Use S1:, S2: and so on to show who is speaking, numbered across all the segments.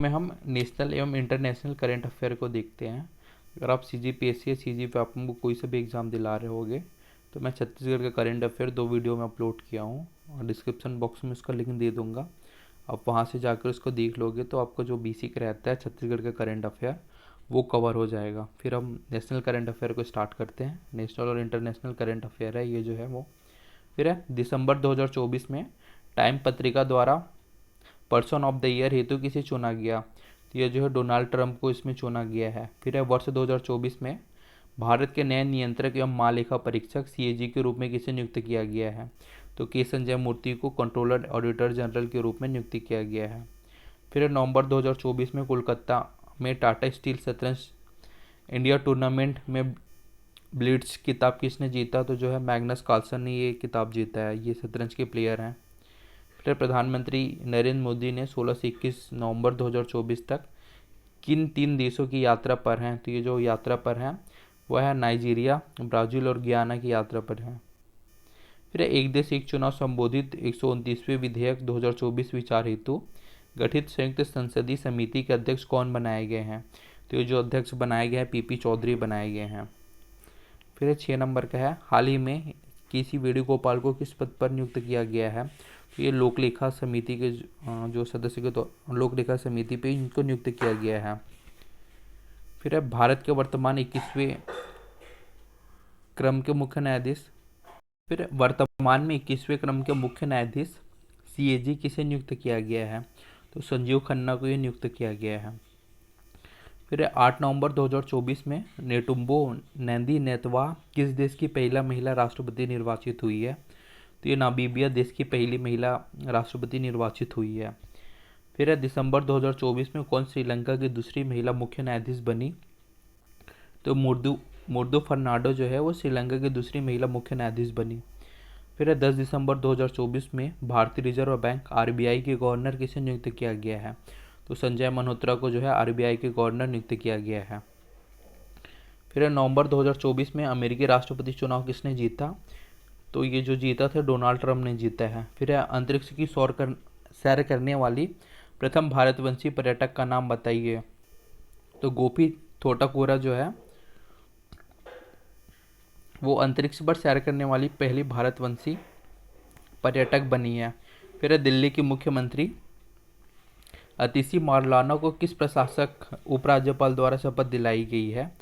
S1: में हम नेशनल एवं इंटरनेशनल करंट अफेयर को देखते हैं। अगर आप CGPSC या CG पे आपको कोई सा भी एग्ज़ाम दिला रहे होगे तो मैं छत्तीसगढ़ का करंट अफेयर 2 वीडियो में अपलोड किया हूँ और डिस्क्रिप्शन बॉक्स में उसका लिंक दे दूँगा। आप वहाँ से जाकर उसको देख लोगे तो आपका जो बेसिक रहता है छत्तीसगढ़ का करंट अफेयर वो कवर हो जाएगा। फिर हम नेशनल करंट अफेयर को स्टार्ट करते हैं। नेशनल और इंटरनेशनल करंट अफेयर है ये जो है वो। फिर है दिसंबर 2024 में टाइम पत्रिका द्वारा पर्सन ऑफ द ईयर हेतु किसे चुना गया? तो ये जो है डोनाल्ड ट्रंप को इसमें चुना गया है। फिर है वर्ष 2024 में भारत के नए नियंत्रक एवं महालेखा परीक्षक CAG के रूप में किसे नियुक्त किया गया है? तो के संजय मूर्ति को कंट्रोलर ऑडिटर जनरल के रूप में नियुक्त किया गया है। फिर नवंबर 2024 में कोलकाता में टाटा स्टील शतरंज इंडिया टूर्नामेंट में ब्लिट्ज किताब किसने जीता? तो जो है मैग्नस कार्लसन ने ये किताब जीता है। ये शतरंज के प्लेयर हैं। फिर प्रधानमंत्री नरेंद्र मोदी ने 16 से 21 नवंबर 2024 तक किन 3 देशों की यात्रा पर हैं? तो ये जो यात्रा पर हैं वह है नाइजीरिया, ब्राज़ील और गियाना की यात्रा पर हैं। फिर एक देश एक चुनाव संबोधित 129वें विधेयक 2024 विचार हेतु गठित संयुक्त संसदीय समिति के अध्यक्ष कौन बनाए गए हैं? तो ये जो अध्यक्ष बनाए गए हैं PP चौधरी बनाए गए हैं। फिर 6 नंबर का है हाल ही में KC वेणुगोपाल को किस पद पर नियुक्त किया गया है? तो ये लोक लेखा समिति के जो सदस्य के तो लोक लेखा समिति पे इनको नियुक्त किया गया है। फिर है भारत के वर्तमान 21वें क्रम के मुख्य न्यायाधीश। फिर वर्तमान में 21वें क्रम के मुख्य न्यायाधीश CAG किसे नियुक्त किया गया है? तो संजीव खन्ना को ये नियुक्त किया गया है। फिर 8 नवंबर 2024 में नेटुम्बो नैंदी नेतवा किस देश की पहला महिला राष्ट्रपति निर्वाचित हुई है? तो ये नामीबिया देश की पहली महिला राष्ट्रपति निर्वाचित हुई है। फिर दिसंबर 2024 में कौन श्रीलंका की दूसरी महिला मुख्य न्यायाधीश बनी? तो मुर्दू फर्नांडो जो है वो श्रीलंका की दूसरी महिला मुख्य न्यायाधीश बनी। फिर 10 दिसंबर 2024 में भारतीय रिजर्व बैंक RBI के गवर्नर किसे नियुक्त किया गया है? तो संजय मल्होत्रा को जो है RBI के गवर्नर नियुक्त किया गया है। फिर नवंबर 2024 में अमेरिकी राष्ट्रपति चुनाव किसने जीता? तो ये जो जीता था डोनाल्ड ट्रंप ने जीता है। फिर अंतरिक्ष की सैर करने वाली प्रथम भारतवंशी पर्यटक का नाम बताइए। तो गोपी थोटाकुरा जो है वो अंतरिक्ष पर सैर करने वाली पहली भारतवंशी पर्यटक बनी है। फिर दिल्ली की मुख्यमंत्री अतिशी मारलाना को किस प्रशासक उपराज्यपाल द्वारा शपथ दिलाई गई है?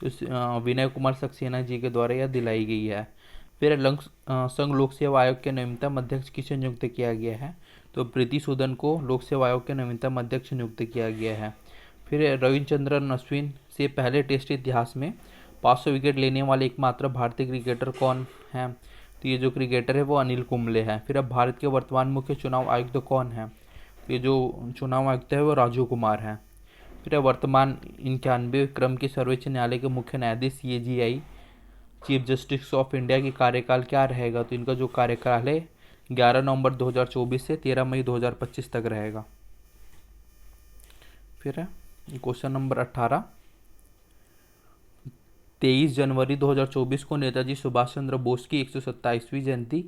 S1: तो विनय कुमार सक्सेना जी के द्वारा यह दिलाई गई है। फिर संघ लोक सेवा आयोग के नवीनतम अध्यक्ष किसे नियुक्त किया गया है? तो प्रीति सूदन को लोक सेवा आयोग के नवीनतम अध्यक्ष नियुक्त किया गया है। फिर रविचंद्रन अश्विन से पहले टेस्ट इतिहास में 500 विकेट लेने वाले एकमात्र भारतीय क्रिकेटर कौन है? तो ये जो क्रिकेटर है वो अनिल कुंबले हैं। फिर अब भारत के वर्तमान मुख्य चुनाव आयुक्त कौन है? तो ये जो चुनाव आयुक्त है वो राजीव कुमार हैं। फिर वर्तमान 91वें क्रम के सर्वोच्च न्यायालय के मुख्य न्यायाधीश CJI chief justice of India की कार्यकाल क्या रहेगा? तो इनका जो कार्यकाल है 11 नवंबर 2024 से 13 मई 2025 तक रहेगा। फिर क्वेश्चन नंबर 18 23 जनवरी 2024 को नेताजी सुभाष चंद्र बोस की 127वीं जयंती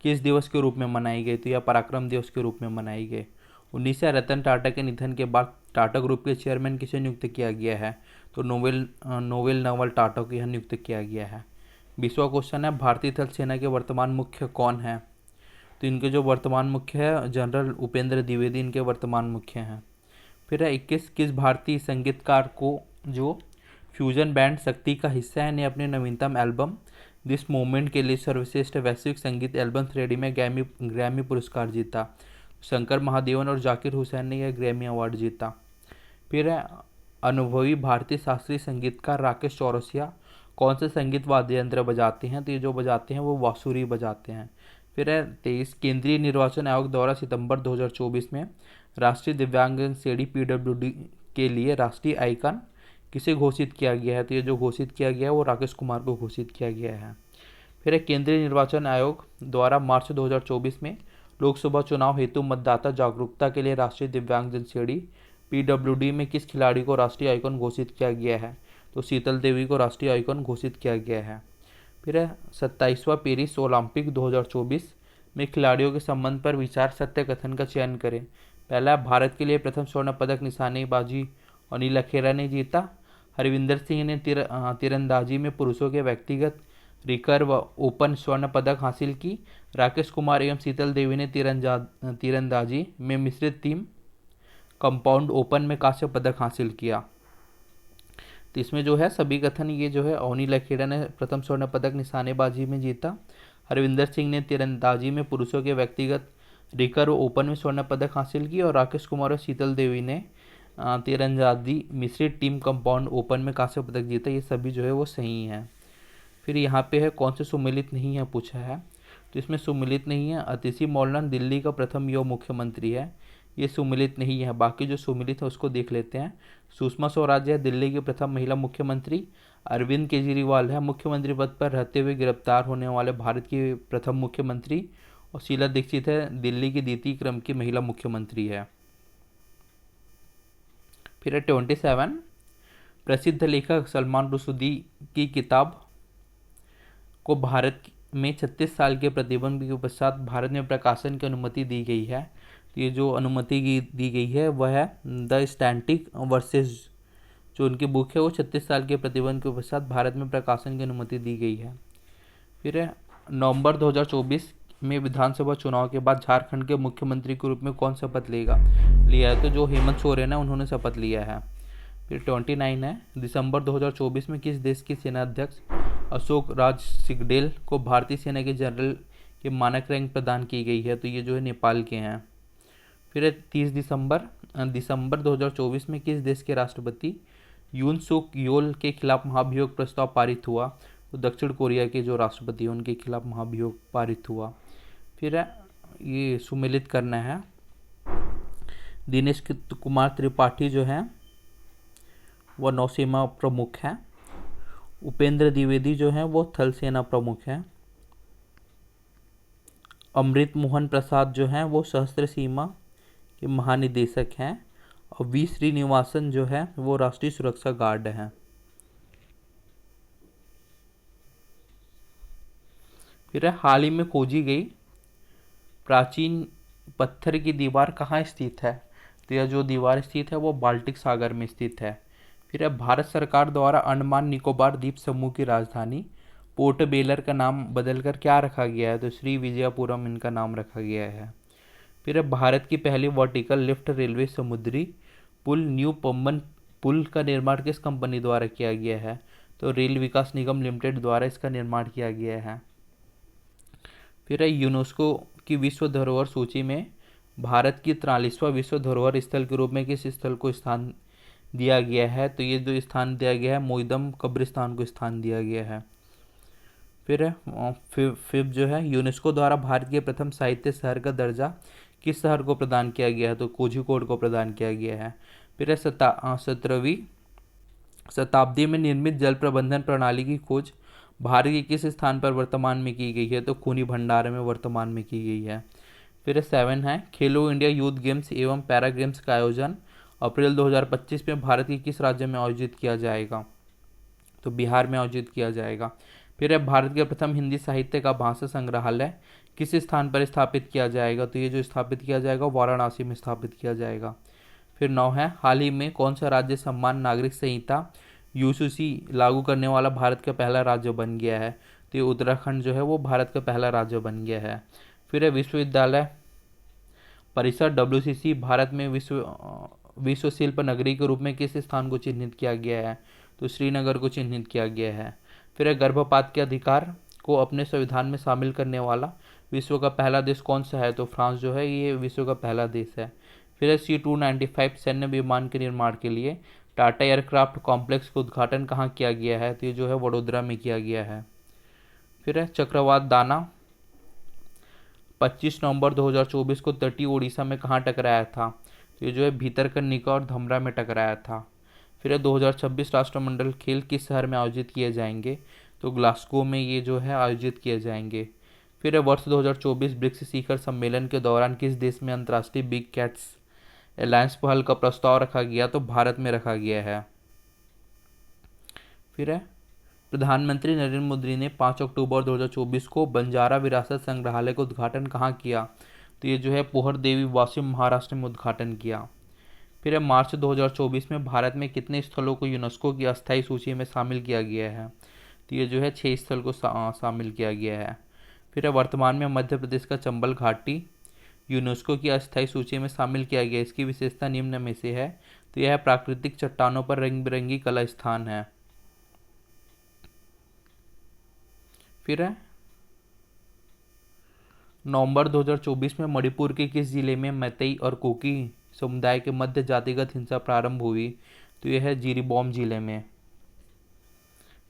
S1: किस दिवस के रूप में मनाई गई? तो यह पराक्रम दिवस के रूप में मनाई गई। 19 रतन टाटा के निधन के बाद टाटा ग्रुप के चेयरमैन किसे नियुक्त किया गया है? तो नोवेल टाटा को यह नियुक्त किया गया है। 20वां क्वेश्चन है भारतीय थल सेना के वर्तमान मुख्य कौन है? तो इनके जो वर्तमान मुख्य है जनरल उपेंद्र द्विवेदी इनके वर्तमान मुख्य हैं। फिर 21 किस भारतीय संगीतकार को जो फ्यूजन बैंड शक्ति का हिस्सा है ने अपने नवीनतम एल्बम दिस मोमेंट के लिए सर्वश्रेष्ठ वैश्विक संगीत एल्बम श्रेणी में ग्रैमी पुरस्कार जीता? शंकर महादेवन और जाकिर हुसैन ने यह ग्रैमी अवार्ड जीता। फिर अनुभवी भारतीय शास्त्रीय संगीतकार राकेश चौरसिया कौन से संगीत वाद्य यंत्र बजाते हैं? तो ये जो बजाते हैं वो बांसुरी बजाते हैं। फिर 23 केंद्रीय निर्वाचन आयोग द्वारा सितंबर 2024 में राष्ट्रीय दिव्यांगजन श्रेणी PWD के लिए राष्ट्रीय आइकन किसे घोषित किया गया है? तो ये जो घोषित किया गया है वो राकेश कुमार को घोषित किया गया है। फिर केंद्रीय निर्वाचन आयोग द्वारा मार्च 2024 में लोकसभा चुनाव हेतु मतदाता जागरूकता के लिए राष्ट्रीय दिव्यांगजन श्रेणी PWD में किस खिलाड़ी को राष्ट्रीय आइकन घोषित किया गया है? तो शीतल देवी को राष्ट्रीय आइकन घोषित किया गया है। फिर 27वां पेरिस ओलंपिक 2024 में खिलाड़ियों के संबंध पर विचार सत्य कथन का चयन करें। पहला, भारत के लिए प्रथम स्वर्ण पदक निशानेबाजी अनिल खेरा ने जीता। हरविंदर सिंह ने तीरंदाजी में पुरुषों के व्यक्तिगत रिकर्व ओपन स्वर्ण पदक हासिल की। राकेश कुमार एवं शीतल देवी ने तीरंदाजी में मिश्रित टीम कंपाउंड ओपन में कांस्य पदक हासिल किया। तो इसमें जो है सभी कथन ये जो है अनिल खेरा ने प्रथम स्वर्ण पदक निशानेबाजी में जीता। हरविंदर सिंह ने तीरंदाजी में पुरुषों के व्यक्तिगत रिकर्व ओपन में स्वर्ण पदक हासिल की और राकेश कुमार और शीतल देवी ने तीरंदाजी मिश्रित टीम कंपाउंड ओपन में कांस्य पदक जीता। ये सभी जो है वो सही हैं। फिर यहाँ पे है कौन से सुमिलित नहीं है पूछा है, तो इसमें सुमिलित नहीं है। अतिशी मौलाना दिल्ली का प्रथम युवा मुख्यमंत्री है, ये सुमिलित नहीं है। बाकी जो सुमिलित है उसको देख लेते हैं। सुषमा स्वराज है दिल्ली की प्रथम महिला मुख्यमंत्री। अरविंद केजरीवाल है मुख्यमंत्री पद पर रहते हुए गिरफ्तार होने वाले भारत की प्रथम मुख्यमंत्री। और शीला दीक्षित है दिल्ली की द्वितीय क्रम की महिला मुख्यमंत्री है। फिर है 27, प्रसिद्ध लेखक सलमान रुश्दी की किताब को भारत में 36 साल के प्रतिबंध के पश्चात भारत में प्रकाशन की अनुमति दी गई है। तो ये जो अनुमति दी गई है वह है द स्टैटिक वर्सेस, जो उनकी बुक है वो 36 साल के प्रतिबंध के पश्चात भारत में प्रकाशन की अनुमति दी गई है। फिर है नवंबर 2024 में विधानसभा चुनाव के बाद झारखंड के मुख्यमंत्री के रूप में कौन शपथ लिया है, तो जो हेमंत सोरेन है उन्होंने शपथ लिया है। फिर 29 है, दिसंबर 2024 में किस देश के सेनाध्यक्ष अशोक राज सिंगडेल को भारतीय सेना के जनरल के मानक रैंक प्रदान की गई है, तो ये जो है नेपाल के हैं। फिर है 30 दिसंबर 2024 में किस देश के राष्ट्रपति यून सुक योल के खिलाफ महाभियोग प्रस्ताव पारित हुआ, तो दक्षिण कोरिया के जो राष्ट्रपति हैं उनके खिलाफ महाभियोग पारित हुआ। फिर है ये सुमेलित करना है। दिनेश कुमार त्रिपाठी जो है वह नौसेना प्रमुख हैं। उपेंद्र द्विवेदी जो हैं वो थल सेना प्रमुख हैं। अमृत मोहन प्रसाद जो हैं वो सशस्त्र सीमा के महानिदेशक हैं। और वी श्रीनिवासन जो है वो राष्ट्रीय सुरक्षा गार्ड हैं। फिर हाल ही में खोजी गई प्राचीन पत्थर की दीवार कहाँ स्थित है, तो यह जो दीवार स्थित है वो बाल्टिक सागर में स्थित है। फिर है भारत सरकार द्वारा अंडमान निकोबार द्वीप समूह की राजधानी पोर्ट बेलर का नाम बदलकर क्या रखा गया है, तो श्री विजयपुरम इनका नाम रखा गया है। फिर है भारत की पहली वर्टिकल लिफ्ट रेलवे समुद्री पुल न्यू पम्बन पुल का निर्माण किस कंपनी द्वारा किया गया है, तो रेल विकास निगम लिमिटेड द्वारा इसका निर्माण किया गया है। फिर है यूनेस्को की विश्व धरोहर सूची में भारत की 43वां विश्व धरोहर स्थल के रूप में किस स्थल को स्थान दिया गया है, तो ये जो स्थान दिया गया है मोइदम कब्रिस्तान को स्थान दिया गया है। फिर है फिर जो है यूनेस्को द्वारा भारत के प्रथम साहित्य शहर का दर्जा किस शहर को प्रदान किया गया है, तो कोझिकोड को प्रदान किया गया है। फिर है 17वीं शताब्दी में निर्मित जल प्रबंधन प्रणाली की खोज भारत के किस स्थान पर वर्तमान में की गई है, तो खूनी भंडार में वर्तमान में की गई है। फिर 7 है खेलो इंडिया यूथ गेम्स एवं पैरा गेम्स का आयोजन अप्रैल 2025 में भारत के किस राज्य में आयोजित किया जाएगा, तो बिहार में आयोजित किया जाएगा। फिर है भारत के प्रथम हिंदी साहित्य का भाषा संग्रहालय किस स्थान पर स्थापित किया जाएगा, तो ये जो स्थापित किया जाएगा वाराणसी में स्थापित किया जाएगा। फिर 9 है हाल ही में कौन सा राज्य सम्मान नागरिक संहिता यूसीसी लागू करने वाला भारत का पहला राज्य बन गया है, तो ये उत्तराखंड जो है वो भारत का पहला राज्य बन गया है। फिर है विश्वविद्यालय परिषद WCC भारत में विश्व शिल्प नगरी के रूप में किस स्थान को चिन्हित किया गया है, तो श्रीनगर को चिन्हित किया गया है। फिर है गर्भपात के अधिकार को अपने संविधान में शामिल करने वाला विश्व का पहला देश कौन सा है, तो फ्रांस जो है ये विश्व का पहला देश है। फिर है C-295 सैन्य विमान के निर्माण के लिए टाटा एयरक्राफ्ट कॉम्प्लेक्स का उद्घाटन कहाँ किया गया है, तो ये जो है वडोदरा में किया गया है। फिर है चक्रवात दाना 25 नवंबर 2024 को तटीय उड़ीसा में कहाँ टकराया था, तो ये जो है भीतरकनिका और धमरा में टकराया था। फिर है 2026 राष्ट्रमंडल खेल किस शहर में आयोजित किए जाएंगे, तो ग्लासगो में ये जो है आयोजित किए जाएंगे। फिर है वर्ष 2024 ब्रिक्स शिखर सम्मेलन के दौरान किस देश में अंतर्राष्ट्रीय बिग कैट्स अलायंस पहल का प्रस्ताव रखा गया, तो भारत में रखा गया है। फिर है प्रधानमंत्री नरेंद्र मोदी ने 5 अक्टूबर 2024 को बंजारा विरासत संग्रहालय का उद्घाटन कहाँ किया, तो ये जो है पोहर देवी वाशिम महाराष्ट्र में उद्घाटन किया। फिर है मार्च 2024 में भारत में कितने स्थलों को यूनेस्को की अस्थायी सूची में शामिल किया गया है? तो ये जो है 6 स्थल को शामिल किया गया है। फिर है वर्तमान में मध्य प्रदेश का चंबल घाटी यूनेस्को की अस्थायी सूची में शामिल किया गया। इसकी विशेषता निम्न में से है। तो यह प्राकृतिक चट्टानों पर रंग बिरंगी कला स्थान है। फिर है नवंबर 2024 में मणिपुर के किस जिले में मैतेई और कुकी समुदाय के मध्य जातिगत हिंसा प्रारंभ हुई? तो यह है जिरीबॉम जिले में।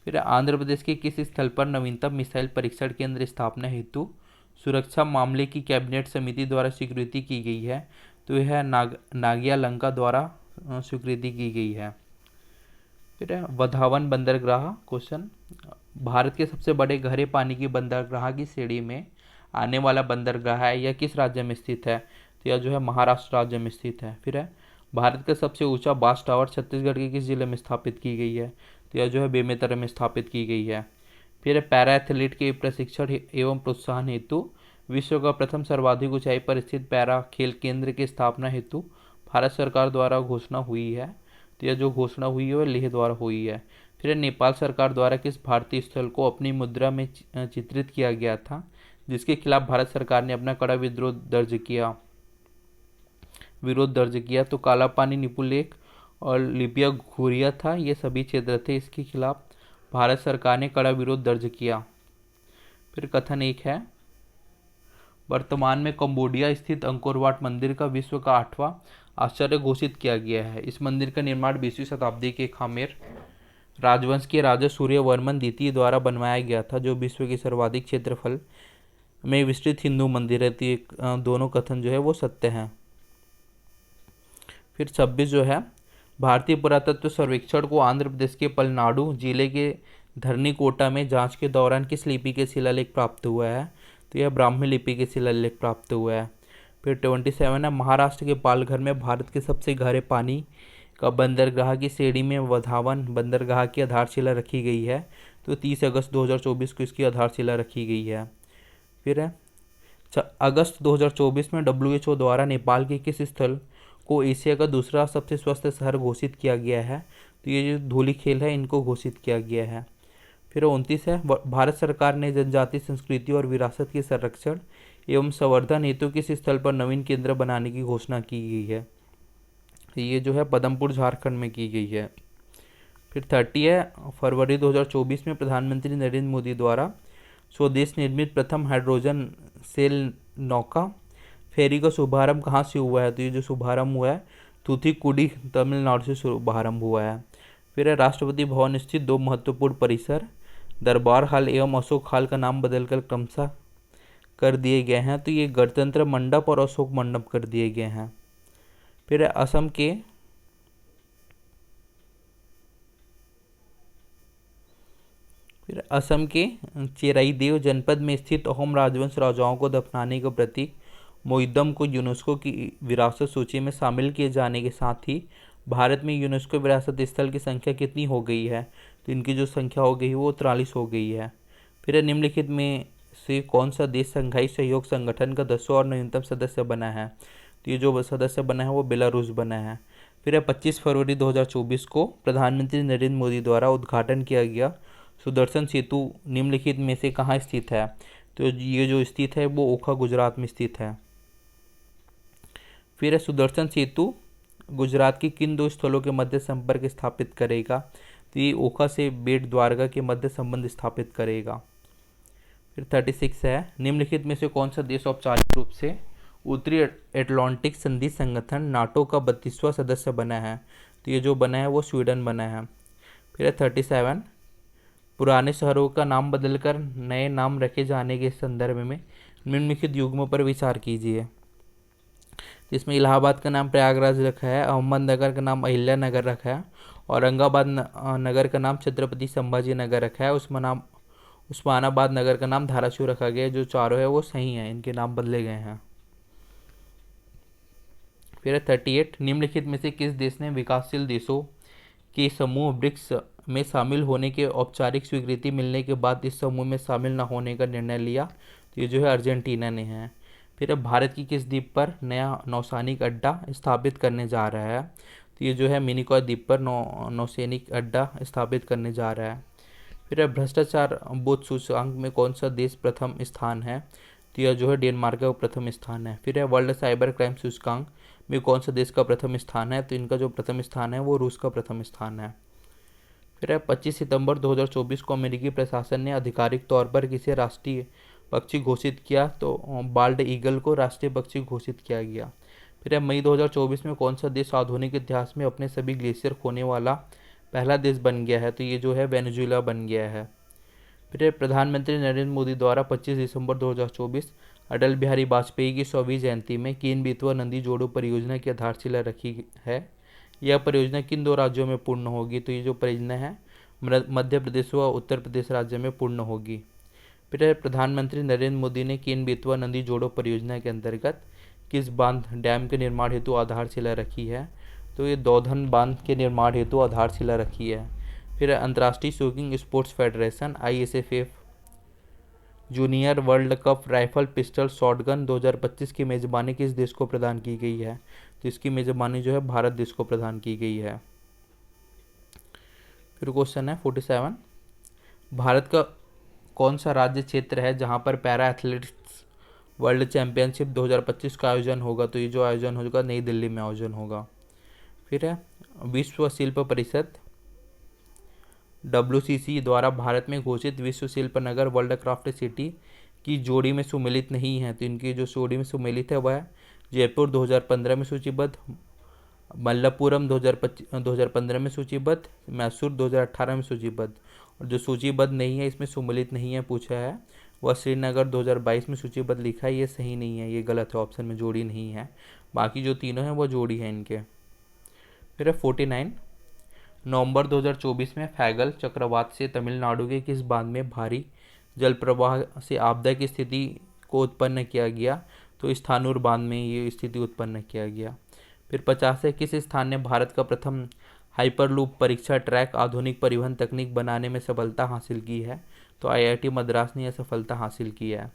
S1: फिर आंध्र प्रदेश के किस स्थल पर नवीनतम मिसाइल परीक्षण केंद्र स्थापना हेतु सुरक्षा मामले की कैबिनेट समिति द्वारा स्वीकृति की गई है? तो यह नागिया लंका द्वारा स्वीकृति की गई है। फिर है वधावन बंदरगाह क्वेश्चन, भारत के सबसे बड़े गहरे पानी की बंदरगाह की श्रेणी में आने वाला बंदरगाह है, यह किस राज्य में स्थित है? तो यह जो है महाराष्ट्र राज्य में स्थित है। फिर है भारत का सबसे ऊंचा बास टावर छत्तीसगढ़ के किस जिले में स्थापित की गई है? तो यह जो है बेमेतरा में स्थापित की गई है। फिर है पैरा एथलीट के प्रशिक्षण एवं प्रोत्साहन हेतु विश्व का प्रथम सर्वाधिक ऊंचाई पर स्थित पैरा खेल केंद्र की स्थापना हेतु भारत सरकार द्वारा घोषणा हुई है। तो यह जो घोषणा हुई है वह लेह द्वारा हुई है। फिर नेपाल सरकार द्वारा किस भारतीय स्थल को अपनी मुद्रा में चित्रित किया गया था, जिसके खिलाफ भारत सरकार ने अपना कड़ा विरोध दर्ज किया? तो काला पानी, निपू लेक और लिबिया घुरिया था, ये सभी क्षेत्र थे। इसके खिलाफ भारत सरकार ने कड़ा विरोध दर्ज किया। फिर कथन 1 है, वर्तमान में कंबोडिया स्थित अंकोर वाट मंदिर का विश्व का 8वां आश्चर्य घोषित किया गया है। इस मंदिर का निर्माण 20वीं शताब्दी के खामेर राजवंश के राजा सूर्यवर्मन द्वितीय द्वारा बनवाया गया था, जो विश्व के सर्वाधिक क्षेत्रफल में विस्तृत हिंदू मंदिर है। दोनों कथन जो है वो सत्य हैं। फिर 26 जो है, भारतीय पुरातत्व सर्वेक्षण को आंध्र प्रदेश के पलनाडु जिले के धरनीकोटा में जांच के दौरान किस लिपि के शिलालेख प्राप्त हुआ है? तो यह ब्राह्मी लिपि के शिलालेख प्राप्त हुआ है। फिर 27 है, महाराष्ट्र के पालघर में भारत के सबसे गहरे पानी का बंदरगाह की श्रेणी में वधावन बंदरगाह की आधारशिला रखी गई है। तो 30 अगस्त 2024 को इसकी आधारशिला रखी गई है। फिर है अगस्त 2024 में WHO द्वारा नेपाल के किस स्थल को एशिया का दूसरा सबसे स्वस्थ शहर घोषित किया गया है? तो ये जो धूलीखेल है इनको घोषित किया गया है। फिर 29 है, भारत सरकार ने जनजातीय संस्कृति और विरासत के संरक्षण एवं संवर्धन हेतु किस स्थल पर नवीन केंद्र बनाने की घोषणा की गई है? ये जो है पदमपुर झारखंड में की गई है। फिर 30 है, फरवरी 2024 में प्रधानमंत्री नरेंद्र मोदी द्वारा स्वदेश निर्मित प्रथम हाइड्रोजन सेल नौका फेरी का शुभारंभ कहाँ से हुआ है? तो ये जो शुभारंभ हुआ है तूथुकुडी तमिलनाडु से शुभारंभ हुआ है। फिर है राष्ट्रपति भवन स्थित 2 महत्वपूर्ण परिसर दरबार हाल एवं अशोक हाल का नाम बदलकर क्रमशः कर दिए गए हैं। तो ये गणतंत्र मंडप और अशोक मंडप कर दिए गए हैं। फिर है असम के चेराईदेव जनपद में स्थित अहोम राजवंश राजाओं को दफनाने के प्रतीक मोइदम को यूनेस्को की विरासत सूची में शामिल किए जाने के साथ ही भारत में यूनेस्को विरासत स्थल की संख्या कितनी हो गई है? तो इनकी जो संख्या हो गई वो 43 हो गई है। फिर निम्नलिखित में से कौन सा देश शंघाई सहयोग संगठन का 10वां और नवीनतम सदस्य बना है? तो ये जो सदस्य बना है वो बेलारूस बना है। फिर 25 फरवरी 2024 को प्रधानमंत्री नरेंद्र मोदी द्वारा उद्घाटन किया गया सुदर्शन सेतु निम्नलिखित में से कहाँ स्थित है? तो ये जो स्थित है वो ओखा गुजरात में स्थित है। फिर सुदर्शन सेतु गुजरात के किन 2 स्थलों के मध्य संपर्क स्थापित करेगा? तो ये ओखा से बेट द्वारका के मध्य संबंध स्थापित करेगा। फिर 36 है, निम्नलिखित में से कौन सा देश औपचारिक रूप से उत्तरी एटलांटिक संधि संगठन नाटो का 32वां सदस्य बना है? तो ये जो बना है वो स्वीडन बना है। फिर 37, पुराने शहरों का नाम बदलकर नए नाम रखे जाने के संदर्भ में निम्नलिखित युग्मों पर विचार कीजिए। जिसमें इलाहाबाद का नाम प्रयागराज रखा है, अहमदनगर का नाम अहिल्या नगर रखा है, औरंगाबाद नगर का नाम छत्रपति संभाजी नगर रखा है, उस्मानाबाद नगर का नाम धाराशिव रखा गया है। जो चारों है वो सही है, इनके नाम बदले गए हैं। फिर 38, निम्नलिखित में से किस देश ने विकासशील देशों के समूह ब्रिक्स में शामिल होने के औपचारिक स्वीकृति मिलने के बाद इस समूह में शामिल न होने का निर्णय लिया? तो ये जो है अर्जेंटीना ने है। फिर अब भारत की किस द्वीप पर नया नौसैनिक अड्डा स्थापित करने जा रहा है? तो ये जो है मिनिकॉय द्वीप पर नौसैनिक अड्डा स्थापित करने जा रहा है। फिर अब भ्रष्टाचार बोध सूचकांक में कौन सा देश प्रथम स्थान है? तो यह जो है डेनमार्क का प्रथम स्थान है। फिर है वर्ल्ड साइबर क्राइम सूचकांक में कौन सा देश का प्रथम स्थान है? तो इनका जो प्रथम स्थान है वो रूस का प्रथम स्थान है। फिर है 25 सितंबर 2024 को अमेरिकी प्रशासन ने आधिकारिक तौर पर किसे राष्ट्रीय पक्षी घोषित किया? तो बाल्ड ईगल को राष्ट्रीय पक्षी घोषित किया गया। फिर है मई 2024 में कौन सा देश आधुनिक इतिहास में अपने सभी ग्लेशियर खोने वाला पहला देश बन गया है? तो ये जो है वेनेजुएला बन गया है। फिर है प्रधानमंत्री नरेंद्र मोदी द्वारा 25 दिसंबर 2024 अटल बिहारी वाजपेयी की 100वीं जयंती में किन बेतवा नदी जोड़ो परियोजना की आधारशिला रखी है? यह परियोजना किन दो राज्यों में पूर्ण होगी? तो ये जो परियोजना है मध्य प्रदेश व उत्तर प्रदेश राज्य में पूर्ण होगी। फिर प्रधानमंत्री नरेंद्र मोदी ने केन बेतवा नदी जोड़ो परियोजना के अंतर्गत किस बांध डैम के निर्माण हेतु आधारशिला रखी है? तो ये दौधन बांध के निर्माण हेतु आधारशिला रखी है। फिर अंतर्राष्ट्रीय shooting sports federation ISFF junior world cup rifle pistol shotgun 2025 की मेजबानी किस देश को प्रदान की गई है? तो इसकी मेजबानी जो है भारत देश को प्रदान की गई है। फिर क्वेश्चन है 47, भारत का कौन सा राज्य क्षेत्र है जहां पर पैरा एथलेटिक्स वर्ल्ड चैंपियनशिप 2025 का आयोजन होगा? तो ये जो आयोजन होगा नई दिल्ली में आयोजन होगा। फिर है विश्व शिल्प परिषद WCC द्वारा भारत में घोषित विश्व शिल्प नगर वर्ल्ड क्राफ्ट सिटी की जोड़ी में सम्मिलित नहीं है। तो इनकी जो जोड़ी में सम्मिलित है वह है जयपुर 2015 में सूचीबद्ध, मल्लपुरम 2015 में सूचीबद्ध, मैसूर 2018 में सूचीबद्ध, और जो सूचीबद्ध नहीं है इसमें सम्मिलित नहीं है पूछा है वह श्रीनगर 2022 में सूचीबद्ध लिखा है, ये सही नहीं है, ये गलत है, ऑप्शन में जोड़ी नहीं है। बाकी जो तीनों हैं वो जोड़ी है इनके। फिर है 49, नवंबर 2024 में फैगल चक्रवात से तमिलनाडु के किस बांध में भारी जल प्रवाह से आपदा की स्थिति को उत्पन्न किया गया? तो स्थानूर बांध में ये स्थिति उत्पन्न किया गया। फिर 50 है, किस स्थान ने भारत का प्रथम हाइपरलूप परीक्षा ट्रैक आधुनिक परिवहन तकनीक बनाने में सफलता हासिल की है? तो IIT मद्रास ने यह सफलता हासिल की है।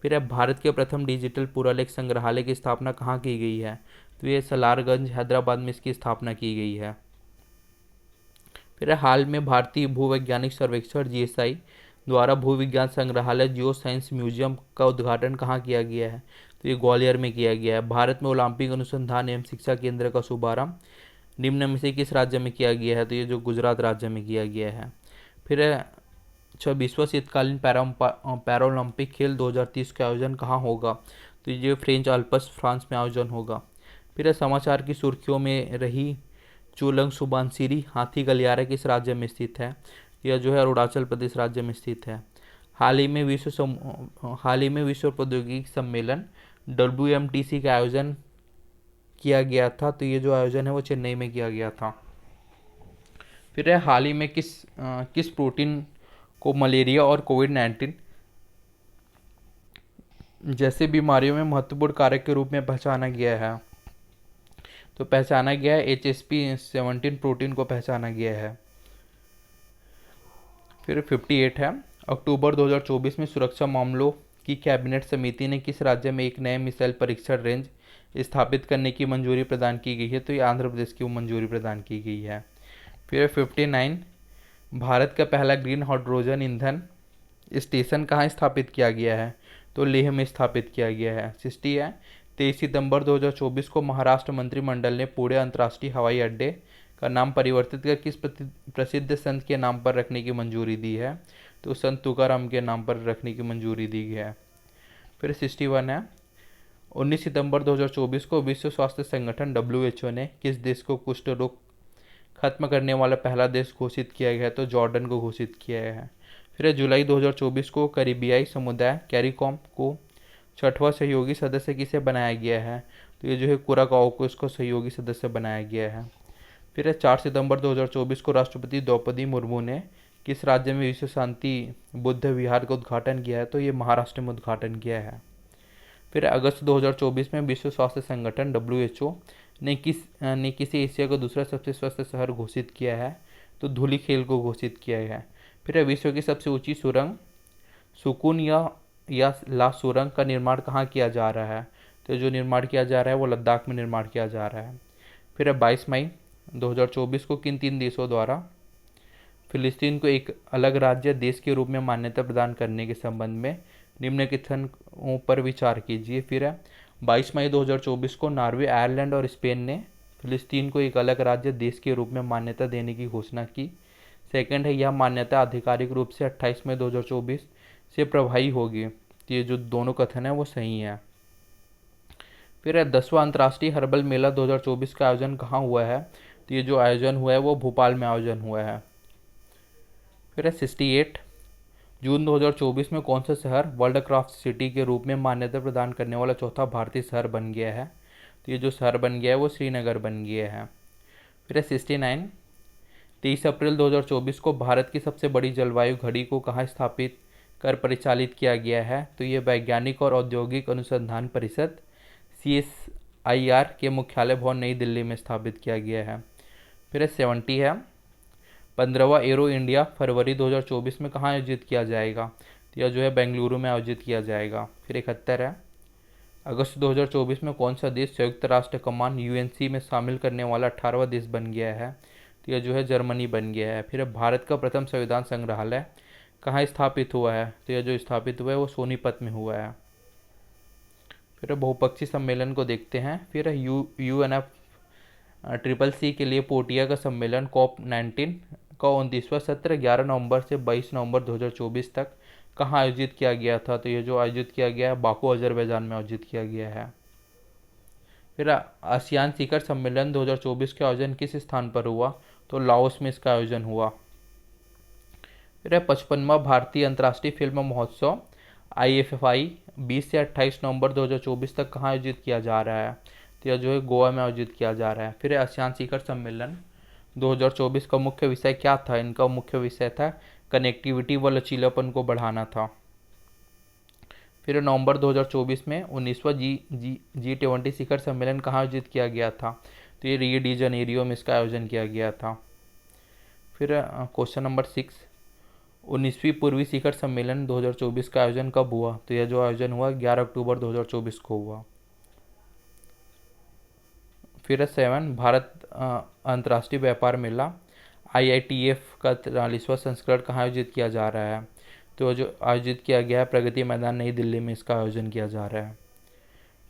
S1: फिर अब भारत के प्रथम डिजिटल पुरालेख संग्रहालय की स्थापना कहाँ की गई है? तो ये सलारगंज हैदराबाद में इसकी स्थापना की गई है। फिर हाल में भारतीय भूवैज्ञानिक सर्वेक्षण GSI द्वारा भूविज्ञान संग्रहालय जियो साइंस म्यूजियम का उद्घाटन कहाँ किया गया है? तो ये ग्वालियर में किया गया है। भारत में ओलंपिक अनुसंधान एवं शिक्षा केंद्र का शुभारंभ निम्न में से किस राज्य में किया गया है? तो ये जो गुजरात राज्य में किया गया है। फिर 26वां शीतकालीन पैरालंपिक खेल 2030 का आयोजन कहाँ होगा? तो ये फ्रेंच अल्प्स फ्रांस में आयोजन होगा। फिर समाचार की सुर्खियों में रही चोलंग सुबानसिरी हाथी गलियारा किस राज्य में स्थित है? यह जो है अरुणाचल प्रदेश राज्य में स्थित है। हाल ही में विश्व प्रौद्योगिकी सम्मेलन WMTC का आयोजन किया गया था। तो ये जो आयोजन है वो चेन्नई में किया गया था। फिर हाल ही में किस प्रोटीन को मलेरिया और कोविड-19 जैसे बीमारियों में महत्वपूर्ण कारक के रूप में पहचाना गया है? तो पहचाना गया है HSP17 प्रोटीन को पहचाना गया है। फिर 58 है, अक्टूबर 2024 में सुरक्षा मामलों की कैबिनेट समिति ने किस राज्य में एक नए मिसाइल परीक्षण रेंज स्थापित करने की मंजूरी प्रदान की गई है? तो ये आंध्र प्रदेश की मंजूरी प्रदान की गई है। फिर 59, भारत का पहला ग्रीन हाइड्रोजन ईंधन स्टेशन कहाँ स्थापित किया गया है? तो लेह में स्थापित किया गया है। 60 है, 23 सितंबर 2024 को महाराष्ट्र मंत्रिमंडल ने पुणे अंतर्राष्ट्रीय हवाई अड्डे का नाम परिवर्तित कर किस प्रसिद्ध संत के नाम पर रखने की मंजूरी दी है? तो संत तुकाराम के नाम पर रखने की मंजूरी दी गई है। फिर 61 है, 19 सितंबर 2024 को विश्व स्वास्थ्य संगठन WHO ने किस देश को कुष्ठ रोग खत्म करने वाला पहला देश घोषित किया गया है? तो जॉर्डन को घोषित किया गया है। फिर जुलाई 2024 को कैरिबियाई समुदाय कैरिकॉम को 6वां सहयोगी सदस्य किसे बनाया गया है? तो ये जो है कुराकाओ को इसको सहयोगी सदस्य बनाया गया है। फिर 4 सितंबर 2024 को राष्ट्रपति द्रौपदी मुर्मू ने किस राज्य में विश्व शांति बुद्ध विहार का उद्घाटन किया है? तो ये महाराष्ट्र में उद्घाटन किया है। फिर अगस्त 2024 में विश्व स्वास्थ्य संगठन WHO ने किसी एशिया को दूसरा सबसे स्वस्थ शहर घोषित किया है? तो धुलीखेल को घोषित किया है। फिर विश्व की सबसे ऊंची सुरंग सुकून या ला सुरंग का निर्माण कहाँ किया जा रहा है? तो जो निर्माण किया जा रहा है वो लद्दाख में निर्माण किया जा रहा है। फिर है 22 मई 2024 को किन 3 देशों द्वारा फिलिस्तीन को एक अलग राज्य देश के रूप में मान्यता प्रदान करने के संबंध में निम्नलिखितों पर विचार कीजिए। फिर है 22 मई 2024 को नॉर्वे, आयरलैंड और स्पेन ने फिलिस्तीन को एक अलग राज्य देश के रूप में मान्यता देने की घोषणा की। सेकंड है, यह मान्यता आधिकारिक रूप से 28 मई 2024 से प्रभावी होगी। तो ये जो दोनों कथन है वो सही है। फिर है 10वां अंतर्राष्ट्रीय हर्बल मेला 2024 का आयोजन कहाँ हुआ है? तो ये जो आयोजन हुआ है वो भोपाल में आयोजन हुआ है। फिर है 68 जून 2024 में कौन सा शहर वर्ल्ड क्राफ्ट सिटी के रूप में मान्यता प्रदान करने वाला चौथा भारतीय शहर बन गया है? तो ये जो शहर बन गया है वो श्रीनगर बन गया है। फिर है 69 23 अप्रैल 2024 को भारत की सबसे बड़ी जलवायु घड़ी को कहाँ स्थापित कर परिचालित किया गया है? तो ये वैज्ञानिक और औद्योगिक अनुसंधान परिषद CSIR के मुख्यालय भवन नई दिल्ली में स्थापित किया गया है। फिर 70 है 15वां एरो इंडिया फरवरी 2024 में कहाँ आयोजित किया जाएगा? तो यह जो है बेंगलुरु में आयोजित किया जाएगा। फिर 71 है अगस्त 2024 में कौन सा देश संयुक्त राष्ट्र कमान UNC में शामिल करने वाला 18वां देश बन गया है? तो यह जो है जर्मनी बन गया है। फिर भारत का प्रथम संविधान संग्रहालय कहाँ स्थापित हुआ है? तो यह जो स्थापित हुआ है वो सोनीपत में हुआ है। फिर बहुपक्षीय सम्मेलन को देखते हैं। फिर UNFCCC के लिए पोटिया का सम्मेलन COP19 का 29वां सत्र 11 नवंबर से 22 नवंबर 2024 तक कहाँ आयोजित किया गया था? तो ये जो आयोजित किया गया है बाकू अजरबैजान में आयोजित किया गया है। फिर आसियान शिखर सम्मेलन 2024 का आयोजन किस स्थान पर हुआ? तो लाओस में इसका आयोजन हुआ। फिर 55वां भारतीय अंतर्राष्ट्रीय फिल्म महोत्सव IFFI 20 से 28 नवंबर 2024 तक कहाँ आयोजित किया जा रहा है? तो यह जो है गोवा में आयोजित किया जा रहा है। फिर आसियान शिखर सम्मेलन 2024 का मुख्य विषय क्या था? इनका मुख्य विषय था कनेक्टिविटी व लचीलापन को बढ़ाना था। फिर नवंबर 2024 में 19वां G20 शिखर सम्मेलन कहाँ आयोजित किया गया था? तो ये रियो डी जनेरियो में इसका आयोजन किया गया था। फिर क्वेश्चन नंबर 6 19वीं पूर्वी शिखर सम्मेलन 2024 का आयोजन कब हुआ? तो यह जो आयोजन हुआ 11 अक्टूबर 2024 को हुआ। फिर 7 भारत अंतर्राष्ट्रीय व्यापार मेला IITF का 43वां संस्करण कहाँ आयोजित किया जा रहा है? तो जो आयोजित किया गया है प्रगति मैदान नई दिल्ली में इसका आयोजन किया जा रहा है।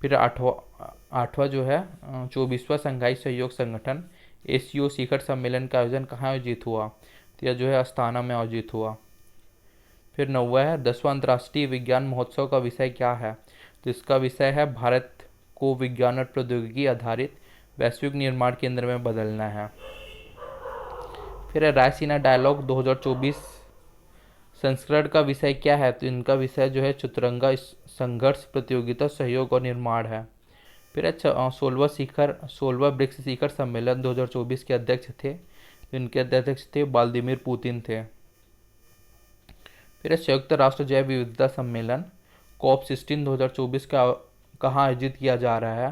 S1: फिर आठवां जो है 24वां संघाई सहयोग संगठन SCO शिखर सम्मेलन का आयोजन कहाँ आयोजित हुआ? तो यह जो है अस्ताना में आयोजित हुआ। फिर 9वां है 10वां अंतर्राष्ट्रीय विज्ञान महोत्सव का विषय क्या है? तो इसका विषय है भारत को विज्ञान और प्रौद्योगिकी आधारित वैश्विक निर्माण केंद्र में बदलना है। फिर रायसीना डायलॉग 2024 संस्करण का विषय क्या है? तो इनका विषय जो है चतुरंगा संघर्ष, प्रतियोगिता, सहयोग और निर्माण है। फिर 16वां ब्रिक्स शिखर सम्मेलन 2024 के अध्यक्ष थे, तो इनके अध्यक्ष थे व्लादिमीर पुतिन थे। फिर संयुक्त राष्ट्र जैव विविधता सम्मेलन COP16 2024 का कहाँ आयोजित किया जा रहा है?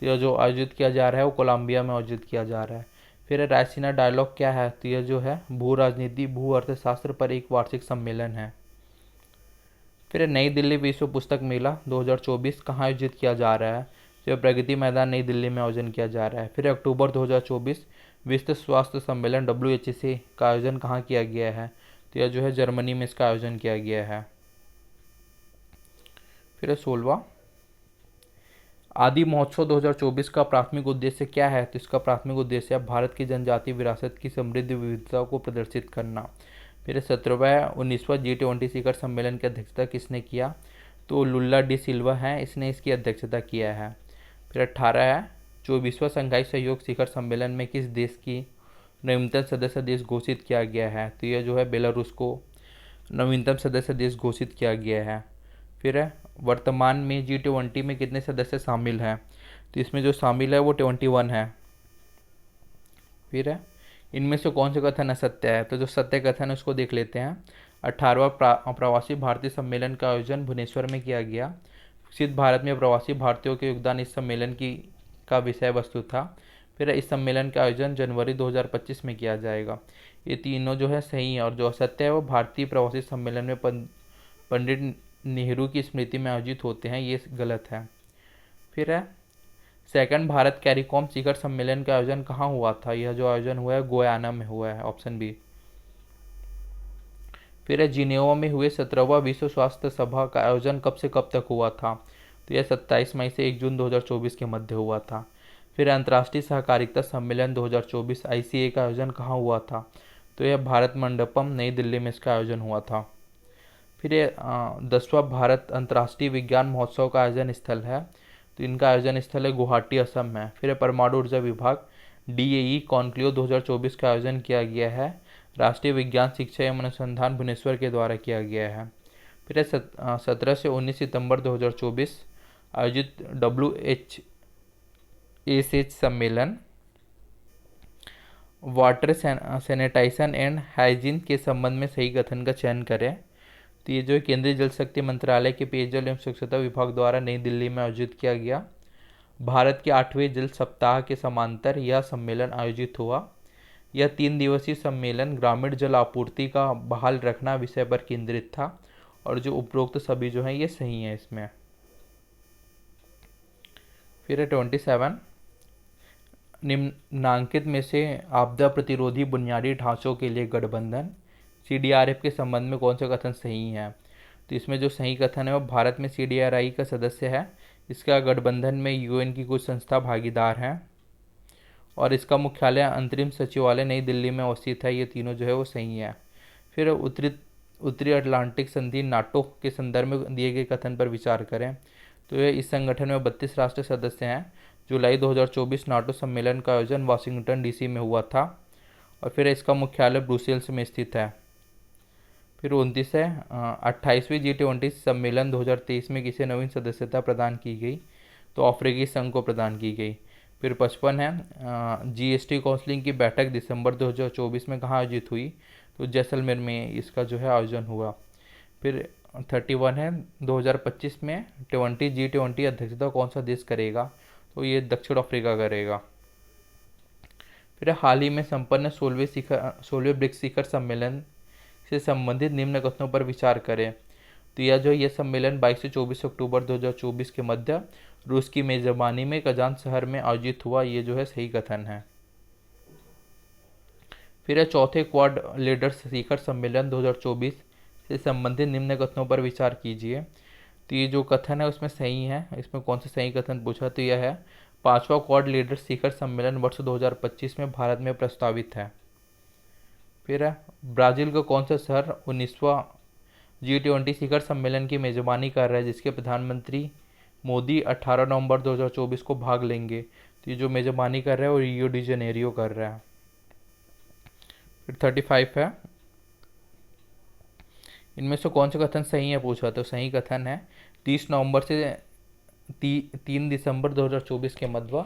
S1: तो यह जो आयोजित किया जा रहा है वो कोलंबिया में आयोजित किया जा रहा है। फिर रायसीना डायलॉग क्या है? तो यह जो है भू राजनीति, भू अर्थशास्त्र पर एक वार्षिक सम्मेलन है। फिर नई दिल्ली विश्व पुस्तक मेला 2024 कहाँ आयोजित किया जा रहा है? जो प्रगति मैदान नई दिल्ली में आयोजन किया जा रहा है। फिर अक्टूबर 2024 विश्व स्वास्थ्य सम्मेलन WHC का आयोजन कहाँ किया गया है? तो यह जो है जर्मनी में इसका आयोजन किया गया है। फिर 16वां आदि महोत्सव 2024 का प्राथमिक उद्देश्य क्या है? तो इसका प्राथमिक उद्देश्य है भारत की जनजातीय विरासत की समृद्ध विविधता को प्रदर्शित करना। फिर 17वां 19वां G20 शिखर सम्मेलन की अध्यक्षता किसने किया? तो लुल्ला डी सिल्वा हैं, इसने इसकी अध्यक्षता किया है। फिर 18 है 24वां संघाई सहयोग शिखर सम्मेलन में किस देश की नवीनतम सदस्य देश घोषित किया गया है? तो यह जो है बेलारूस को नवीनतम सदस्य देश घोषित किया गया है। फिर वर्तमान में G20 में कितने सदस्य शामिल हैं? तो इसमें जो शामिल है वो 21 है। फिर इनमें से कौन से कथन असत्य है? तो जो सत्य कथन है उसको देख लेते हैं। 18वां प्रवासी भारतीय सम्मेलन का आयोजन भुवनेश्वर में किया गया। विकसित भारत में प्रवासी भारतीयों के योगदान इस सम्मेलन का विषय वस्तु था। फिर इस सम्मेलन का आयोजन जनवरी 2025 में किया जाएगा। ये तीनों जो है सही है, और जो असत्य है वो भारतीय प्रवासी सम्मेलन में पंडित नेहरू की स्मृति में आयोजित होते हैं, ये गलत है। फिर है सेकंड भारत कैरिकॉम शिखर सम्मेलन का आयोजन कहाँ हुआ था? यह जो आयोजन हुआ है गुयाना में हुआ है, ऑप्शन बी। फिर है जिनेवा में हुए 17वां विश्व स्वास्थ्य सभा का आयोजन कब से कब तक हुआ था? तो यह 27 मई से 1 जून 2024 के मध्य हुआ था। फिर अंतर्राष्ट्रीय सहकारिता सम्मेलन 2024 ICA का आयोजन कहाँ हुआ था? तो यह भारत मंडपम नई दिल्ली में इसका आयोजन हुआ था। फिर ये 10वां भारत अंतर्राष्ट्रीय विज्ञान महोत्सव का आयोजन स्थल है, तो इनका आयोजन स्थल है गुवाहाटी, असम में। फिर परमाणु ऊर्जा विभाग DAE कॉन्क्लेव 2024 का आयोजन किया गया है, राष्ट्रीय विज्ञान शिक्षा एवं अनुसंधान भुवनेश्वर के द्वारा किया गया है। फिर 17 से 19 सितंबर 2024 आयोजित WHSH सम्मेलन वाटर सैनिटाइजेशन एंड हाइजीन के संबंध में सही कथन का चयन करें। तो ये जो केंद्रीय जल शक्ति मंत्रालय के पेयजल एवं स्वच्छता विभाग द्वारा नई दिल्ली में आयोजित किया गया भारत के 8वें जल सप्ताह के समांतर यह सम्मेलन आयोजित हुआ। यह 3 दिवसीय सम्मेलन ग्रामीण जल आपूर्ति का बहाल रखना विषय पर केंद्रित था, और जो उपरोक्त सभी जो हैं ये सही हैं इसमें। फिर 27 निम्नांकित में से आपदा प्रतिरोधी बुनियादी ढांचों के लिए गठबंधन CDRF के संबंध में कौन सा कथन सही है? तो इसमें जो सही कथन है वो भारत में CDRI का सदस्य है, इसका गठबंधन में UN की कुछ संस्था भागीदार हैं, और इसका मुख्यालय अंतरिम सचिवालय नई दिल्ली में अवस्थित है। ये तीनों जो है वो सही है। फिर उत्तरी अटलांटिक संधि नाटो के संदर्भ में दिए गए कथन पर विचार करें। तो ये इस संगठन में 32 राष्ट्र सदस्य हैं। जुलाई 2024 नाटो सम्मेलन का आयोजन वाशिंगटन DC में हुआ था, और फिर इसका मुख्यालय ब्रुसेल्स में स्थित है। फिर 29 है 28वीं G20 सम्मेलन 2023 में किसे नवीन सदस्यता प्रदान की गई? तो अफ्रीकी संघ को प्रदान की गई। फिर 55 है GST काउंसिलिंग की बैठक दिसंबर 2024 में कहाँ आयोजित हुई? तो जैसलमेर में इसका जो है आयोजन हुआ। फिर 31 है 2025 में G20 अध्यक्षता कौन सा देश करेगा? तो ये दक्षिण अफ्रीका करेगा। फिर हाल ही में संपन्न 16वें ब्रिक्स शिखर सम्मेलन से संबंधित निम्न कथनों पर विचार करें। तो यह सम्मेलन 22 से 24 अक्टूबर 2024 के मध्य रूस की मेजबानी में कजान शहर में आयोजित हुआ, ये जो है सही कथन है। फिर चौथे क्वाड लीडर्स शिखर सम्मेलन 2024 से संबंधित निम्न कथनों पर विचार कीजिए। तो ये जो कथन है उसमें सही है। इसमें कौन सा सही कथन पूछा? तो यह है 5वां क्वाड लीडर्स शिखर सम्मेलन वर्ष 2025 में भारत में प्रस्तावित है। फिर ब्राज़ील का कौन सा शहर 19वां G20 शिखर सम्मेलन की मेजबानी कर रहा है, जिसके प्रधानमंत्री मोदी 18 नवंबर 2024 को भाग लेंगे? तो ये जो मेजबानी कर रहा है वो रियो डी जेनेरियो कर रहा है। फिर 35 है इनमें से कौन सा कथन सही है पूछा? तो सही कथन है 30 नवंबर से 3 दिसंबर 2024 के मध्य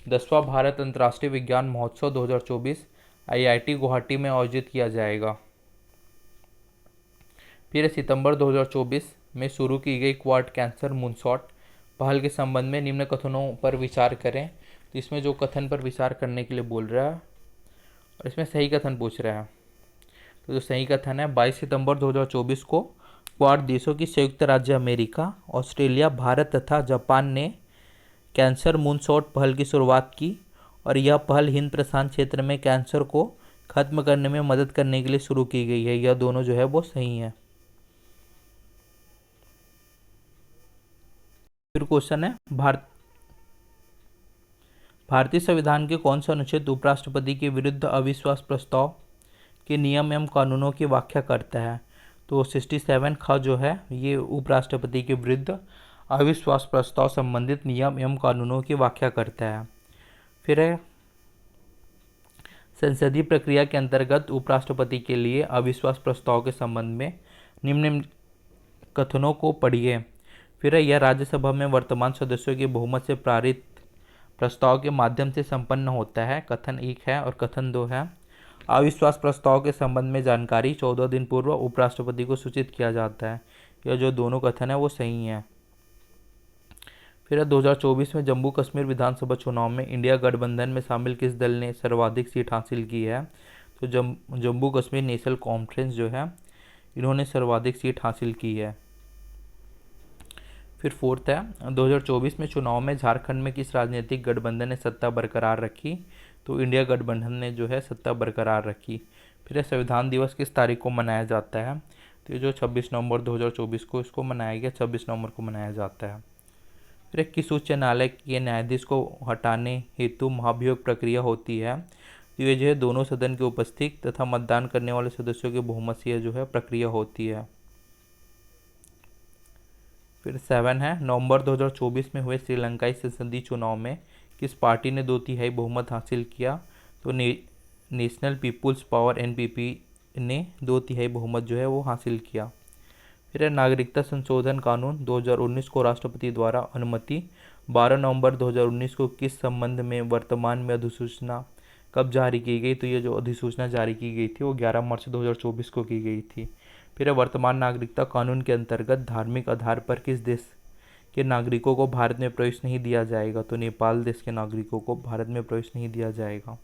S1: 10वां भारत अंतर्राष्ट्रीय विज्ञान महोत्सव 2024 IIT गुवाहाटी में आयोजित किया जाएगा। फिर सितंबर 2024 में शुरू की गई क्वाड कैंसर मूनशॉट पहल के संबंध में निम्न कथनों पर विचार करें। तो इसमें जो कथन पर विचार करने के लिए बोल रहा है और इसमें सही कथन पूछ रहा है। तो जो सही कथन है 22 सितंबर 2024 को क्वाड देशों की संयुक्त राज्य अमेरिका, ऑस्ट्रेलिया, भारत तथा जापान ने कैंसर मूनशॉट पहल की शुरुआत की, और यह पहल हिंद प्रशांत क्षेत्र में कैंसर को खत्म करने में मदद करने के लिए शुरू की गई है। यह दोनों जो है वो सही है। फिर क्वेश्चन है भारतीय संविधान के कौन सा अनुच्छेद उपराष्ट्रपति के विरुद्ध अविश्वास प्रस्ताव के नियम एवं कानूनों की व्याख्या करता है? तो 67 ख जो है ये उपराष्ट्रपति के विरुद्ध अविश्वास प्रस्ताव संबंधित नियम एवं कानूनों की व्याख्या करता है। फिर है संसदीय प्रक्रिया के अंतर्गत उपराष्ट्रपति के लिए अविश्वास प्रस्ताव के संबंध में निम्न कथनों को पढ़िए। फिर यह राज्यसभा में वर्तमान सदस्यों के बहुमत से पारित प्रस्ताव के माध्यम से संपन्न होता है। कथन 1 है और कथन 2 है। अविश्वास प्रस्ताव के संबंध में जानकारी 14 दिन पूर्व उपराष्ट्रपति को सूचित किया जाता है। यह जो दोनों कथन है वो सही है। फिर 2024 में जम्मू कश्मीर विधानसभा चुनाव में इंडिया गठबंधन में शामिल किस दल ने सर्वाधिक सीट हासिल की है? तो जम्मू कश्मीर नेशनल कॉन्फ्रेंस जो है इन्होंने सर्वाधिक सीट हासिल की है। फिर फोर्थ है 2024 में चुनाव में झारखंड में किस राजनीतिक गठबंधन ने सत्ता बरकरार रखी? तो इंडिया गठबंधन ने जो है सत्ता बरकरार रखी। फिर संविधान दिवस किस तारीख को मनाया जाता है? तो ये जो 26 नवंबर 2024 को इसको मनाया गया, 26 नवंबर को मनाया जाता है। फिर किस उच्च न्यायालय के न्यायाधीश को हटाने हेतु महाभियोग प्रक्रिया होती है? तो ये जो है दोनों सदन के उपस्थित तथा मतदान करने वाले सदस्यों के बहुमत से जो है प्रक्रिया होती है। फिर 7 है नवंबर 2024 में हुए श्रीलंकाई संसदीय चुनाव में किस पार्टी ने 2/3 बहुमत हासिल किया? तो नेशनल पीपुल्स पावर एनपीपी ने 2/3 बहुमत जो है वो हासिल किया। फिर नागरिकता संशोधन कानून 2019 को राष्ट्रपति द्वारा अनुमति 12 नवंबर 2019 को किस संबंध में वर्तमान में अधिसूचना कब जारी की गई? तो ये जो अधिसूचना जारी की गई थी वो 11 मार्च 2024 को की गई थी। फिर वर्तमान नागरिकता कानून के अंतर्गत धार्मिक आधार पर किस देश के नागरिकों को भारत में प्रवेश नहीं दिया जाएगा? तो नेपाल देश के नागरिकों को भारत में प्रवेश नहीं दिया जाएगा।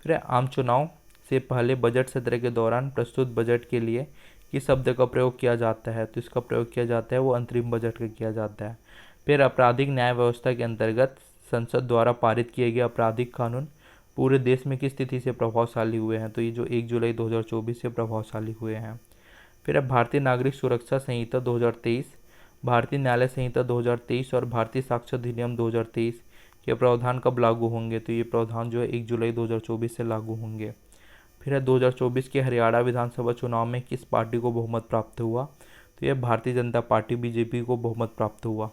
S1: फिर आम चुनाव से पहले बजट सत्र के दौरान प्रस्तुत बजट के लिए किस शब्द का प्रयोग किया जाता है? तो इसका प्रयोग किया जाता है वो अंतरिम बजट का किया जाता है। फिर आपराधिक न्याय व्यवस्था के अंतर्गत संसद द्वारा पारित किए गए आपराधिक कानून पूरे देश में किस तिथि से प्रभावशाली हुए हैं? तो ये जो 1 जुलाई 2024 से प्रभावशाली हुए हैं। फिर भारतीय नागरिक सुरक्षा संहिता 2023, भारतीय न्यायालय संहिता 2023 और भारतीय साक्ष्य अधिनियम 2023 के प्रावधान कब लागू होंगे? तो ये प्रावधान जो है 1 जुलाई 2024 से लागू होंगे। फिर 2024 के हरियाणा विधानसभा चुनाव में किस पार्टी को बहुमत प्राप्त हुआ? तो यह भारतीय जनता पार्टी बीजेपी को बहुमत प्राप्त हुआ।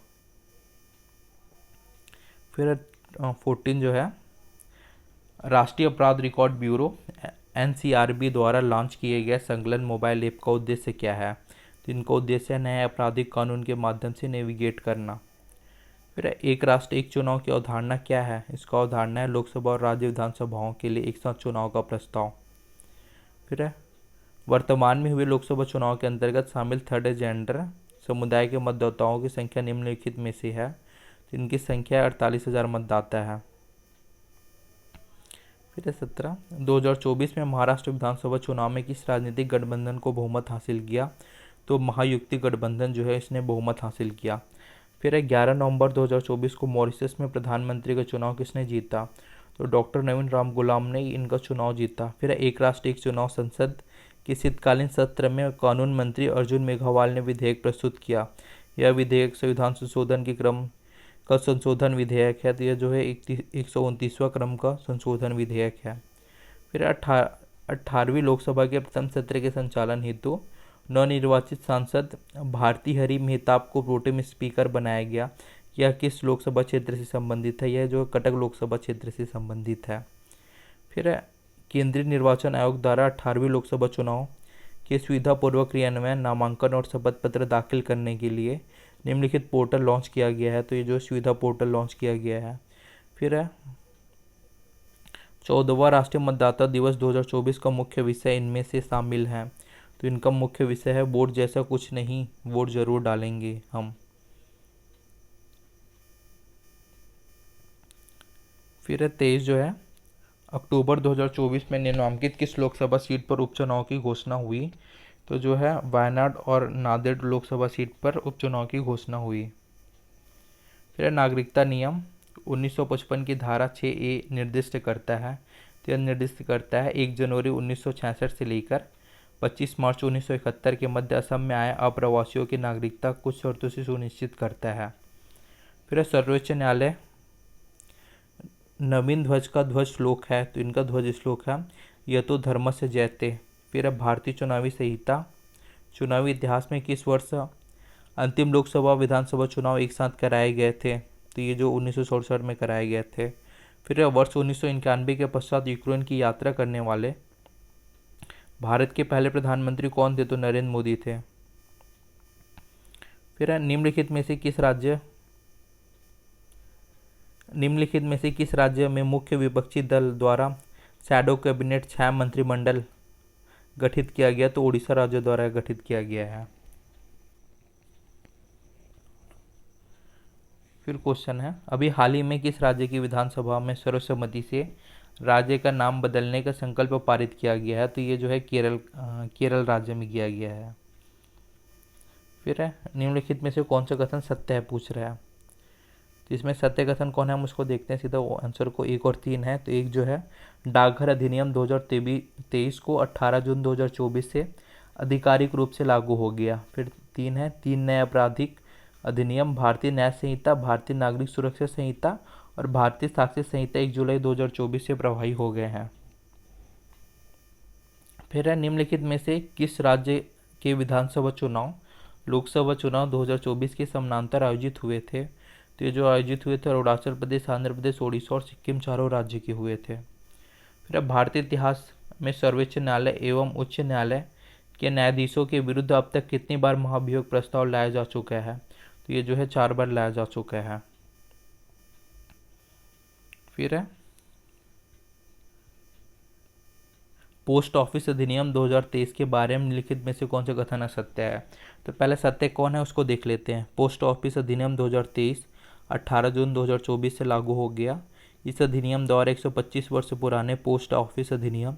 S1: फिर 14 जो है राष्ट्रीय अपराध रिकॉर्ड ब्यूरो एनसीआरबी द्वारा लॉन्च किए गए संकलन मोबाइल ऐप का उद्देश्य क्या है? तो इनका उद्देश्य है नए आपराधिक कानून के माध्यम से नेविगेट करना। फिर एक राष्ट्र एक चुनाव की अवधारणा क्या है? इसका अवधारणा है लोकसभा और राज्य विधानसभाओं के लिए एक साथ चुनाव का प्रस्ताव। फिर वर्तमान में हुए लोकसभा चुनाव के अंतर्गत शामिल थर्ड जेंडर समुदाय के मतदाताओं की संख्या निम्नलिखित में से है? तो इनकी संख्या 48,000 मतदाता है। फिर 17 2024 में महाराष्ट्र विधानसभा चुनाव में किस राजनीतिक गठबंधन को बहुमत हासिल किया? तो महायुक्ति गठबंधन जो है इसने बहुमत हासिल किया। फिर 11 नवंबर 2024 को मॉरिशस में प्रधानमंत्री का चुनाव किसने जीता? तो डॉक्टर नवीन राम गुलाम ने इनका चुनाव जीता। फिर एक राष्ट्र एक चुनाव संसद के शीतकालीन सत्र में कानून मंत्री अर्जुन मेघवाल ने विधेयक प्रस्तुत किया। यह विधेयक संविधान संशोधन के क्रम का संशोधन विधेयक है। तो यह जो है 129वां क्रम का संशोधन विधेयक है। फिर 18वीं लोकसभा के प्रथम सत्र के संचालन हेतु नवनिर्वाचित सांसद भारती हरि मेहताब को प्रोटेम स्पीकर बनाया गया। यह किस लोकसभा क्षेत्र से संबंधित है? यह जो कटक लोकसभा क्षेत्र से संबंधित है। फिर केंद्रीय निर्वाचन आयोग द्वारा 18वीं लोकसभा चुनाव के सुविधापूर्वक क्रियान्वयन नामांकन और शपथ पत्र दाखिल करने के लिए निम्नलिखित पोर्टल लॉन्च किया गया है। तो ये जो सुविधा पोर्टल लॉन्च किया गया है। फिर 14वां राष्ट्रीय मतदाता दिवस 2024 का मुख्य विषय इनमें से शामिल है? तो इनका मुख्य विषय है वोट जैसा कुछ नहीं, वोट जरूर डालेंगे हम। फिर 23 जो है अक्टूबर 2024 में निम्नलिखित किस लोकसभा सीट पर उपचुनाव की घोषणा हुई? तो जो है वायनाड और नांदेड़ लोकसभा सीट पर उपचुनाव की घोषणा हुई। फिर नागरिकता नियम 1955 की धारा 6A निर्दिष्ट करता है। तो यह निर्दिष्ट करता है 1 जनवरी 1966 से लेकर 25 मार्च 1971 के मध्य असम में आए अप्रवासियों की नागरिकता कुछ शर्तों से सुनिश्चित करता है। फिर सर्वोच्च न्यायालय नवीन ध्वज का ध्वज श्लोक है। तो इनका ध्वज श्लोक है यतो धर्मस्य जयते। फिर भारतीय चुनावी संहिता चुनावी इतिहास में किस वर्ष अंतिम लोकसभा विधानसभा चुनाव एक साथ कराए गए थे? तो ये जो 1967 में कराए गए थे। फिर वर्ष 1991 के पश्चात यूक्रेन की यात्रा करने वाले भारत के पहले प्रधानमंत्री कौन थे? तो नरेंद्र मोदी थे। फिर निम्नलिखित में से किस राज्य में मुख्य विपक्षी दल द्वारा शैडो कैबिनेट 6 मंत्रिमंडल गठित किया गया? तो उड़ीसा राज्य द्वारा गठित किया गया है। फिर क्वेश्चन है अभी हाल ही में किस राज्य की विधानसभा में सर्वसम्मति से राज्य का नाम बदलने का संकल्प पारित किया गया है? तो ये जो है केरल राज्य में किया गया है। फिर है निम्नलिखित में से कौन सा कथन सत्य है पूछ रहा है। तो इसमें सत्य कथन कौन है हम उसको देखते हैं सीधा आंसर को। 1 और 3 है। तो एक जो है डाकघर अधिनियम 2023 को 18 जून 2024 से आधिकारिक रूप से लागू हो गया। फिर 3 है 3 नए आपराधिक अधिनियम भारतीय न्याय संहिता, भारतीय नागरिक सुरक्षा संहिता और भारतीय साक्ष्य संहिता 1 जुलाई 2024 से प्रभावी हो गए हैं। फिर है निम्नलिखित में से किस राज्य के विधानसभा चुनाव लोकसभा चुनाव 2024 के समानांतर आयोजित हुए थे। तो ये जो आयोजित हुए थे अरुणाचल प्रदेश, आंध्र प्रदेश, ओडिशा और सिक्किम चारों राज्य के हुए थे। फिर भारतीय इतिहास में सर्वोच्च न्यायालय एवं उच्च न्यायालय के न्यायाधीशों के विरुद्ध अब तक कितनी बार महाभियोग प्रस्ताव लाया जा चुका है। तो ये जो है 4 बार लाया जा चुका है। फिर है पोस्ट ऑफिस अधिनियम 2023 के बारे में निम्नलिखित में से कौन सा कथन असत्य है। तो पहले सत्य कौन है उसको देख लेते हैं। पोस्ट ऑफिस अधिनियम 2023 18 जून 2024 से लागू हो गया। इस अधिनियम द्वारा 125 वर्ष पुराने पोस्ट ऑफिस अधिनियम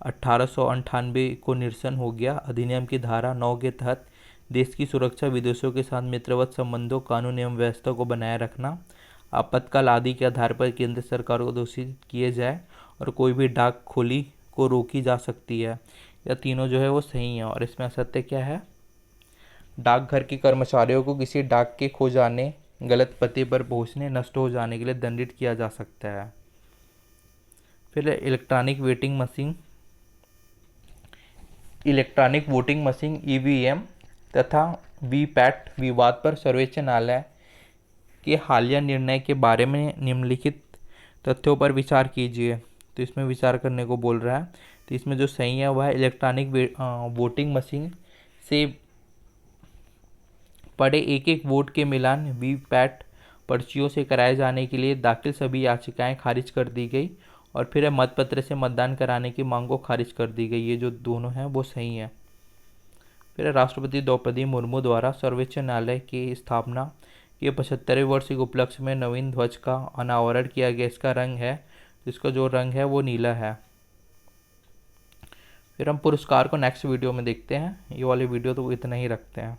S1: 1898 को निरसन हो गया। अधिनियम की धारा 9 के तहत देश की सुरक्षा, विदेशों के साथ मित्रवत संबंधों, कानून एवं व्यवस्था को बनाए रखना, आपातकाल आदि के आधार पर केंद्र सरकार को दोषी किए जाए और कोई भी डाक खोली को रोकी जा सकती है। या तीनों जो है वो सही है। और इसमें असत्य क्या है। डाकघर के कर्मचारियों को किसी डाक के खो जाने, गलत पते पर पहुंचने, नष्ट हो जाने के लिए दंडित किया जा सकता है। फिर इलेक्ट्रॉनिक वोटिंग मशीन ईवीएम तथा वीपैट विवाद पर सर्वोच्च न्यायालय के हालिया निर्णय के बारे में निम्नलिखित तथ्यों पर विचार कीजिए। तो इसमें विचार करने को बोल रहा है। तो इसमें जो सही है वह है इलेक्ट्रॉनिक वोटिंग मशीन से पड़े एक एक वोट के मिलान वीपैट पर्चियों से कराए जाने के लिए दाखिल सभी याचिकाएं खारिज कर दी गई और फिर मतपत्र से मतदान कराने की मांग को खारिज कर दी गई। ये जो दोनों हैं वो सही है। फिर राष्ट्रपति द्रौपदी मुर्मू द्वारा सर्वोच्च न्यायालय की स्थापना के 75वें वर्ष के उपलक्ष्य में नवीन ध्वज का अनावरण किया गया। इसका रंग है, इसका जो रंग है वो नीला है। फिर हम पुरस्कार को नेक्स्ट वीडियो में देखते हैं। ये वाली वीडियो तो इतना ही रखते हैं।